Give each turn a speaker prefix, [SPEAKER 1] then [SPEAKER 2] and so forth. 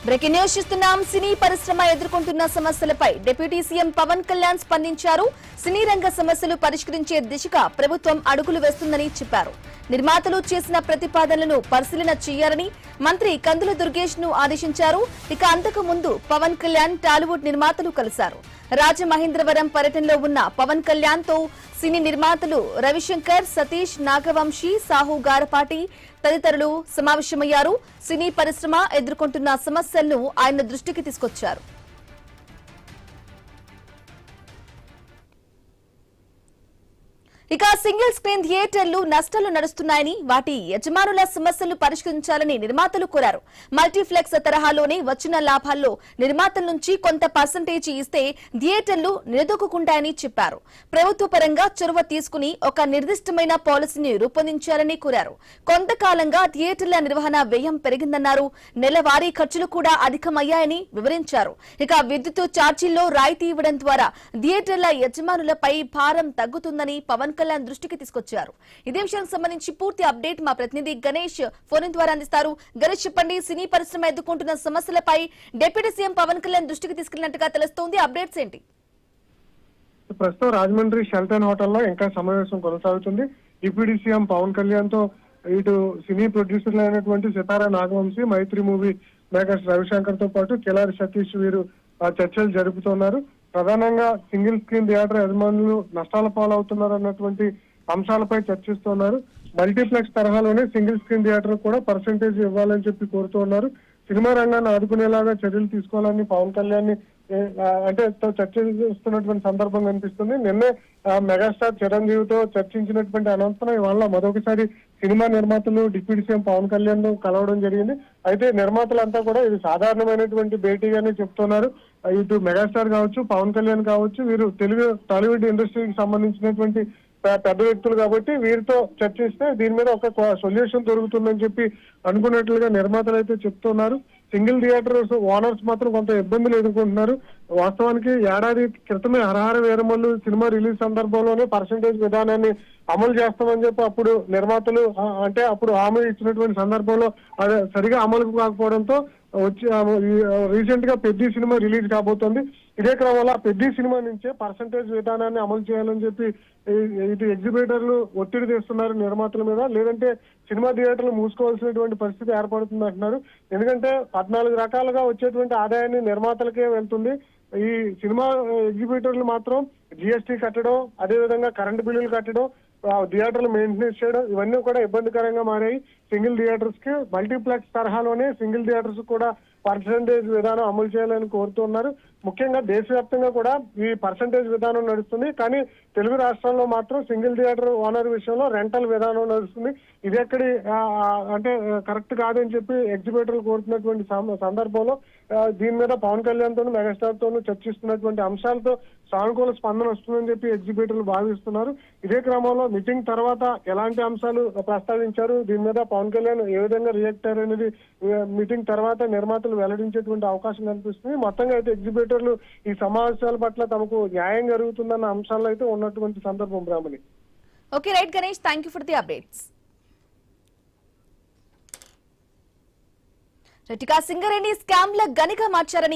[SPEAKER 1] Breaking news చూస్తున్నాం. సినీ పరిశ్రమ ఎదుర్కొంటున్న సమస్యలపై డిప్యూటీ సీఎం పవన్ కళ్యాణ్ స్పందించారు. సినీ రంగ సమస్యలు పరిష్కరించే దిశగా ప్రభుత్వం అడుగులు వేస్తుందని చెప్పారు. నిర్మాతలు చేసిన ప్రతిపాదనలను పరిశీలన చేయాలని మంత్రి కందుల దుర్గేష్ ను ఆదేశించారు. ఇక అంతకు ముందు పవన్ కళ్యాణ్ టాలీవుడ్ నిర్మాతలు కలిశారు. రాజమహేంద్రవరం పర్యటనలో ఉన్న పవన్ కళ్యాణ్ తో సినీ నిర్మాతలు రవిశంకర్, సతీష్, నాగవంశీ, సాహు గారపాటి తదితరులు సమావేశమయ్యారు. సినీ పరిశ్రమ ఎదుర్కొంటున్న సమస్యలను ఆయన దృష్టికి తీసుకొచ్చారు. ఇక సింగిల్ స్క్రీన్ థియేటర్లు నష్టాలు నడుస్తున్నాయని, వాటి యజమానుల సమస్యలు పరిష్కరించాలని నిర్మాతలు కోరారు. మల్టీప్లెక్స్ తరహాలోనే వచ్చిన లాభాల్లో నిర్మాతల నుంచి కొంత పర్సంటేజీ ఇస్తే థియేటర్లు నిలదొక్కుంటాయని చెప్పారు. ప్రభుత్వ పరంగా చొరవ తీసుకుని ఒక నిర్దిష్టమైన పాలసీని రూపొందించాలని కోరారు. కొంతకాలంగా థియేటర్ల నిర్వహణ వ్యయం పెరిగిందన్నారు. నెలవారీ ఖర్చులు కూడా అధికమయ్యాయని వివరించారు. ఇక విద్యుత్ ఛార్జీల్లో రాయితీ ఇవ్వడం ద్వారా థియేటర్ల యజమానులపై భారం తగ్గుతుందని పవన్ కళ్యాణ్ దృష్టికి తీసుకొచ్చారు. ఇదే విషయానికి సంబంధించి పూర్తి అప్డేట్ మా ప్రతినిధి గణేష్ ఫోన్ ద్వారా అందిస్తారు. గణేష్, చెప్పండి, సినీ పరిశ్రమ ఎదుర్కొంటున్న సమస్యలపై డిప్యూటీ సీఎం పవన్ కళ్యాణ్ దృష్టికి తీసుకెళ్లినట్టుగా తెలుస్తోంది. అప్డేట్స్ ఏంటి?
[SPEAKER 2] ప్రస్తుతం రాజమండ్రి షెల్టన్ హోటల్లో ఇంకా సమావేశం కొనసాగుతుంది. డిప్యూటీ సీఎం పవన్ కళ్యాణ్ తో ఇటు సినీ ప్రొడ్యూసర్లు అయినటువంటి సితారా నాగవంశీ, మైత్రి మూవీ మేకర్స్ రవిశంకర్ తో పాటు కిలారి సతీష్ వీరు చర్చలు జరుపుతున్నారు. ప్రధానంగా సింగిల్ స్క్రీన్ థియేటర్ యజమానులు నష్టాల పాలవుతున్నారు అన్నటువంటి అంశాలపై చర్చిస్తున్నారు. మల్టీప్లెక్స్ తరహాలోనే సింగిల్ స్క్రీన్ థియేటర్ కూడా పర్సంటేజ్ ఇవ్వాలని చెప్పి కోరుతూ ఉన్నారు. సినిమా రంగాన్ని ఆదుకునేలాగా చర్యలు తీసుకోవాలని పవన్ కళ్యాణ్ అంటే చర్చిస్తున్నటువంటి సందర్భం కనిపిస్తుంది. నిన్నే మెగాస్టార్ చిరంజీవితో చర్చించినటువంటి అనంతరం ఇవాళ మరొకసారి సినిమా నిర్మాతలు డిప్యూటీ సీఎం పవన్ కళ్యాణ్ ను కలవడం జరిగింది. అయితే నిర్మాతలంతా కూడా ఇది సాధారణమైనటువంటి భేటీగానే చెప్తున్నారు. ఇటు మెగాస్టార్ కావచ్చు, పవన్ కళ్యాణ్ కావచ్చు, వీరు తెలుగు టాలీవుడ్ ఇండస్ట్రీకి సంబంధించినటువంటి పెద్ద వ్యక్తులు కాబట్టి వీరితో చర్చిస్తే దీని మీద ఒక సొల్యూషన్ దొరుకుతుందని చెప్పి అనుకున్నట్లుగా నిర్మాతలు అయితే చెప్తున్నారు. సింగిల్ థియేటర్స్ ఓనర్స్ మాత్రం కొంత ఇబ్బందులు ఎదుర్కొంటున్నారు. వాస్తవానికి ఏడాది క్రితమే హరహర వీరమల్లు సినిమా రిలీజ్ సందర్భంలోనే పర్సంటేజ్ విధానాన్ని అమలు చేస్తామని చెప్పి అప్పుడు నిర్మాతలు అంటే అప్పుడు హామీ ఇచ్చినటువంటి సందర్భంలో అది సరిగా అమలు కాకపోవడంతో వచ్చి రీసెంట్ గా పెద్ద సినిమా రిలీజ్ కాబోతోంది. ఇదే క్రమంలో పెద్ద సినిమా నుంచే పర్సంటేజ్ విధానాన్ని అమలు చేయాలని చెప్పి ఇటు ఎగ్జిబిటర్లు ఒత్తిడి తెస్తున్నారు నిర్మాతల మీద. లేదంటే సినిమా థియేటర్లు మూసుకోవాల్సినటువంటి పరిస్థితి ఏర్పడుతుంది అంటున్నారు. ఎందుకంటే 14 రకాలుగా వచ్చేటువంటి ఆదాయాన్ని నిర్మాతలకే వెళ్తుంది. ఈ సినిమా ఎగ్జిబిటర్లు మాత్రం జిఎస్టీ కట్టడం, అదేవిధంగా కరెంటు బిల్లులు కట్టడం, థియేటర్లు మెయింటెనెన్స్ చేయడం ఇవన్నీ కూడా ఇబ్బందికరంగా మారాయి. సింగిల్ థియేటర్స్ కి మల్టీప్లెక్స్ తరహాలోనే సింగిల్ థియేటర్స్ కూడా పర్సంటేజ్ విధానం అమలు చేయాలని కోరుతున్నారు. ముఖ్యంగా దేశవ్యాప్తంగా కూడా ఈ పర్సంటేజ్ విధానం నడుస్తుంది. కానీ తెలుగు రాష్ట్రాల్లో మాత్రం సింగిల్ థియేటర్ ఓనర్ విషయంలో రెంటల్ విధానం నడుస్తుంది. ఇది ఎక్కడి అంటే కరెక్ట్ కాదని చెప్పి ఎగ్జిబిటర్లు కోరుతున్నటువంటి సందర్భంలో దీని మీద పవన్ కళ్యాణ్ తోనూ మెగాస్టార్ తోనూ చర్చిస్తున్నటువంటి అంశాలతో సానుకూల స్పందన వస్తుందని చెప్పి ఎగ్జిబిటర్లు భావిస్తున్నారు. ఇదే క్రమంలో మీటింగ్ తర్వాత ఎలాంటి అంశాలు ప్రస్తావించారు, దీని మీద పవన్ కళ్యాణ్ ఏ విధంగా రియాక్ట్ అయ్యారు అనేది మీటింగ్ తర్వాత నిర్మాతలు వెల్లడించేటువంటి అవకాశం కనిపిస్తుంది. మొత్తంగా అయితే ఎగ్జిబిటర్లు ఈ సమావేశాల పట్ల తమకు న్యాయం జరుగుతుందన్న అంశాలు అయితే ఉన్నటువంటి సందర్భం. Brahmani.
[SPEAKER 1] Okay, right Ganesh, thank you for the updates. Singareni scam ల గనిగా మార్చారని